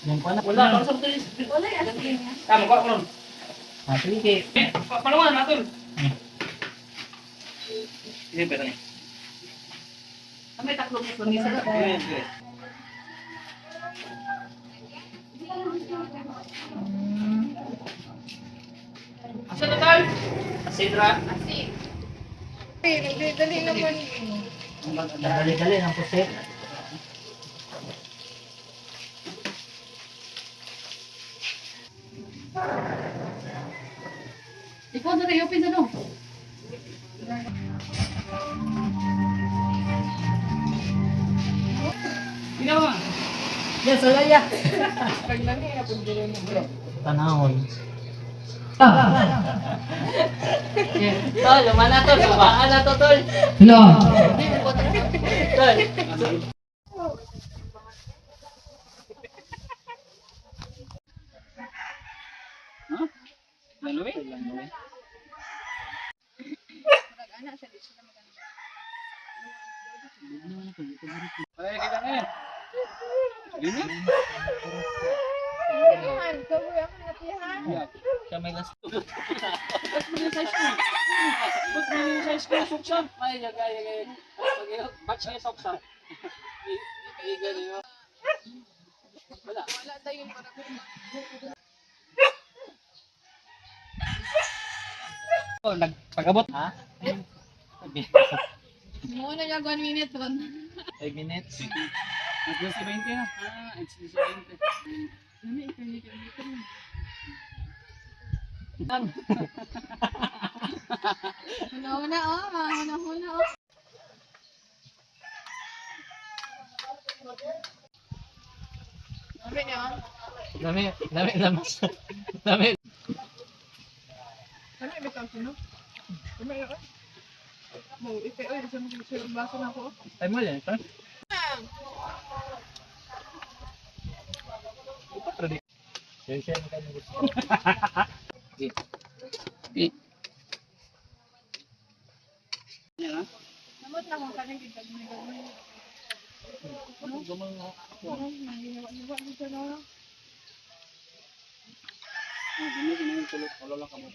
Yang ko na. Wala, para sa tulis. Wala yan. Tama ko ron. Sige. Panawan natin. Ini pera ni. May tatlong gusto niya sa Asa na tayo? Asidra. Dali naman. Dali-dali ng pusit. Ikaw na rin, open na no. Ginawa. Yan, salaya. Paglami, napundiro mo bro. Tanahon. Tol, lumayan na tol. Lumaan na to tol. Hello. Tol. Hah? Laluwi? Mag-anak siya, di siya maganda. Ay, kita na yan. Ini? Yan, kawin ako natihan. Siya may last. Ba't mo yung size ko? Ba't mo yung size ko? Suksa? Ay, yagay. Ba't siya yung suksa? Iga niyo. Wala. Wala tayong parang. Oh, nagpagabot. Ha? Muna niya 1 minute ron. 5 minutes. Nag-20 na. It's 20. Nami, ikaw niya dito. Huna-huna oh, mga huna-huna oh. Nami niya oh. Dami lamas. Dami. Ano yung bitang sino? Ano yun? Mau ipe oy, sa mga baso na ako. Ay mo yan, pa? Yan siya ang kanyang gusto. Namot na kung kanang gigagmay-gagmay. Gumal nga ako. Nangihiwa-hiwa dito na lang. Hindi mo tulog. Wala lang kamo.